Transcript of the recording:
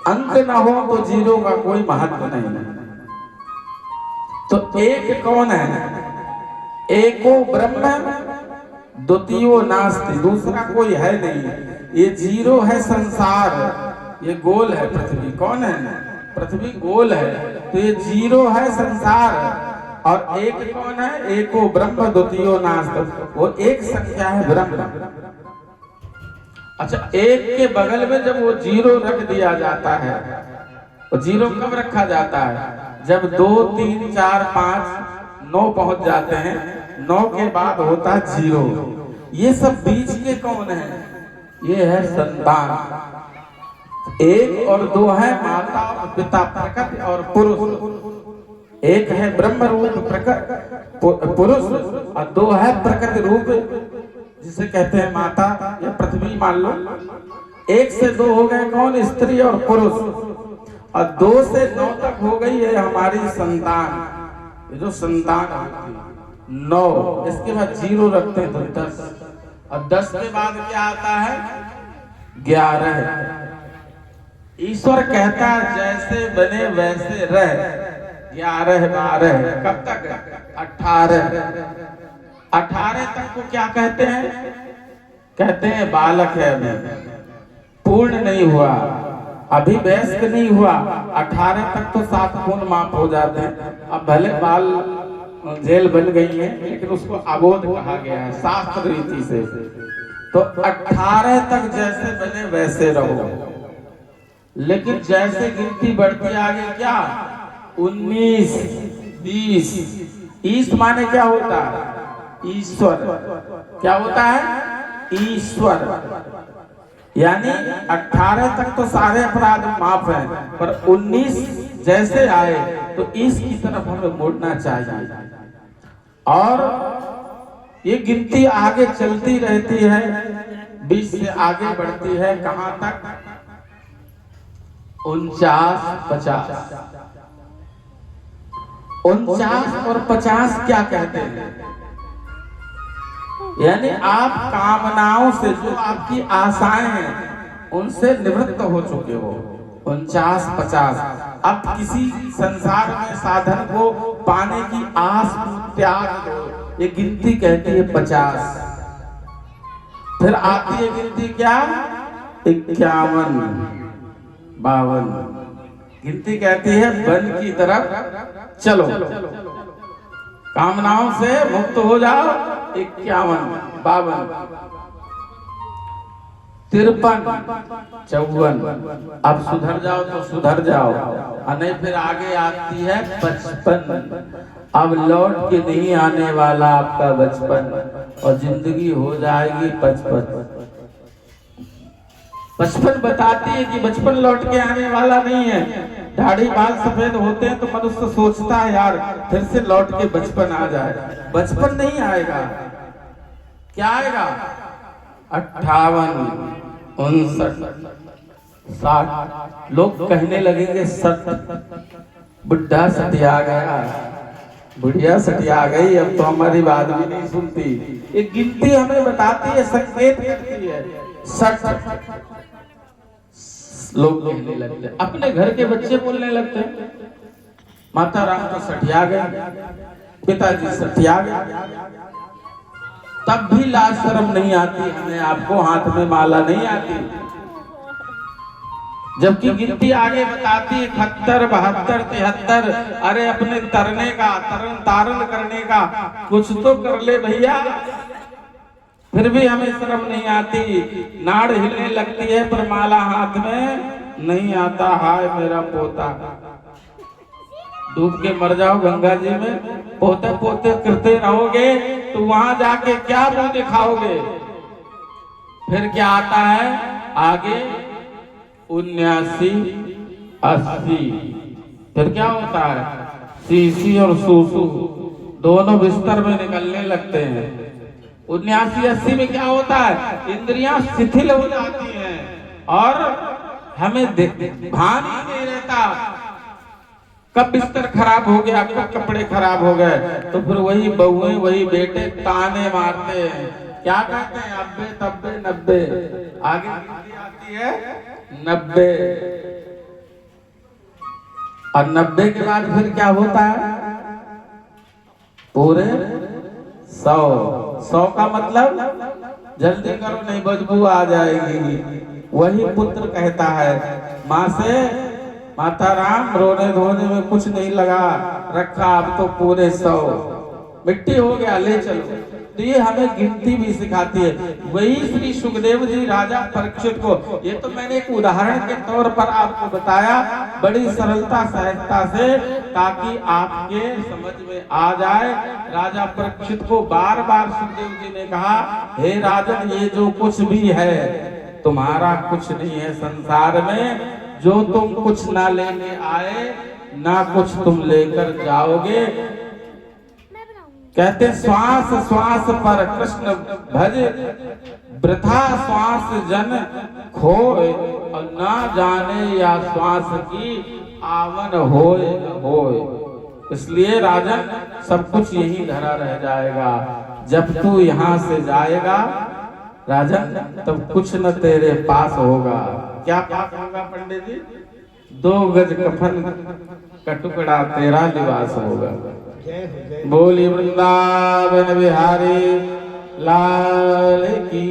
अंक ना हो तो जीरो का कोई महत्व नहीं। तो एक कौन है? एको ब्रह्म द्वितीयो नास्ति, दूसरा कोई है नहीं। ये जीरो है संसार, ये गोल है पृथ्वी। कौन है? पृथ्वी गोल है, तो ये जीरो है संसार। और एक कौन है? एको ब्रह्म द्वितीयो नास्ति, वो एक संख्या है ब्रह्म। अच्छा, एक के बगल में जब वो जीरो रख दिया जाता है, तो जीरो कब रखा जाता है? जब 2 3 4 5 9 पहुंच जाते हैं, 9 के बाद होता है जीरो। ये सब बीच के कौन है? ये है संतान। 1 और 2 है माता और पिता, प्रकृति और पुरुष। एक है ब्रह्म रूप प्रकृति पुरुष, और 2 है प्रकृति रूप, जिसे कहते हैं माता या पृथ्वी मान लो। 1 से 2 हो गए कौन? स्त्री और पुरुष। और 2 से 9 तक हो गई है हमारी संतान। ये जो संतान होती है 9, इसके बाद जीरो रखते हैं तो 10, और 10 के बाद क्या आता है? 11। ईश्वर कहता है जैसे बने वैसे रह। 11 12, कब तक? 18। 18 तक को क्या कहते हैं? कहते हैं बालक है, अभी पूर्ण नहीं हुआ, अभी वयस्क नहीं हुआ। 18 तक तो 7 खून माफ हो जाते हैं। अब भले बाल जेल बन गई है, लेकिन उसको अबोध कहा गया है शास्त्र रीति से। तो 18 तक जैसे बने वैसे रहो। लेकिन जैसे गिनती बढ़ती आगे क्या? 19 20। ईश माने क्या होता है? ईश्वर। क्या होता है? ईश्वर। यानी 18 तक तो सारे अपराध माफ हैं, पर 19 जैसे आए तो इस की तरफ हमें मुड़ना चाहिए। और ये गिनती आगे चलती रहती है, 20 से आगे बढ़ती है कहां तक? 49 50। 49 और 50 क्या कहते हैं? यानी आप कामनाओं से, जो आपकी आशाएं हैं, उनसे निवृत्त हो चुके हो। 49 50। अब किसी संसार में साधन को पाने की आस त्याग दो, ये गिनती कहती है 50। फिर आती है गिनती क्या? 51 52। गिनती कहती है वन की तरफ चलो, कामनाओं से मुक्त हो जाओ। 51 52 53 54। अब सुधर जाओ तो सुधर जाओ, और नहीं फिर आगे आती है 55। अब लौट के नहीं आने वाला आपका बचपन, और जिंदगी हो जाएगी 55। 55 बताती है कि बचपन लौट के आने वाला नहीं है। दाढ़ी बाल सफेद होते हैं तो मनुष्य सोचता है यार फिर से लौट के बचपन आ जाए। बचपन नहीं आएगा। क्या आएगा? 58 59 60। लोग कहने लगेंगे सट, बुढ़ा सटिया गया, बुढ़िया सटिया गई, अब तो हमारी बात भी नहीं सुनती। ये गिनती हमें बताती है, संकेत करती है। सट लोग कहने लगते हैं, अपने घर के बच्चे बोलने लगते हैं, माता राम तो सटिया गए, पिताजी सटिया गए। तब भी लाज शर्म नहीं आती हमें, आपको हाथ में माला नहीं आती। जबकि गिनती आगे बताती है 71 72 73। अरे अपने तरने का, तरन तारण करने का कुछ तो कर ले भैया। फिर भी हमें शर्म नहीं आती। नाड़ हिलने लगती है पर माला हाथ में नहीं आता। हाय मेरा पोता, डूब के मर जाओ गंगा जी में। पोते पोते करते रहोगे तो वहां जाके क्या मुंह दिखाओगे? फिर क्या आता है आगे? 79 80। फिर क्या होता है? सीसी और सूसू दोनों बिस्तर में निकलने लगते हैं। 79 80 में क्या होता है? इंद्रियां शिथिल हो जाती हैं और हमें भान ही नहीं रहता कब बिस्तर खराब हो गया, कब कपड़े खराब हो गए। तो फिर वही बहुएं वही बेटे ताने मारते हैं क्या कहते हैं? 90 तब्बे 90, आगे गिनती आती है 90, और 90 के बाद फिर क्या होता है? पूरे 100। 100 का मतलब जल्दी करो नहीं बदबू आ जाएगी। वही पुत्र कहता है माँ से, माता राम रोने धोने में कुछ नहीं लगा रखा, अब तो पूरे 100 मिट्टी हो गया, ले चलो। तो ये हमें गिनती भी सिखाती है। वही श्री सुखदेव जी राजा परीक्षित को, ये तो मैंने एक उदाहरण के तौर पर आपको बताया बड़ी सरलता सहजता से, ताकि आपके समझ में आ जाए। राजा परीक्षित को बार बार सुखदेव जी ने कहा, हे राजन, ये जो कुछ भी है तुम्हारा कुछ नहीं है संसार में, जो तुम कुछ ना लेने आए ना कुछ तुम लेकर जाओगे। कहते श्वास श्वास पर कृष्ण भज, वृथा श्वास जन खोए, और ना जाने या श्वास की आवन होए न होए। इसलिए राजन सब कुछ यही धरा रह जाएगा। जब तू यहाँ से जाएगा राजन, तब कुछ न तेरे पास होगा। क्या पास होगा पंडित जी? 2 गज कफन का टुकड़ा तेरा लिबास होगा। बोली वृंदावन बिहारी लाल की।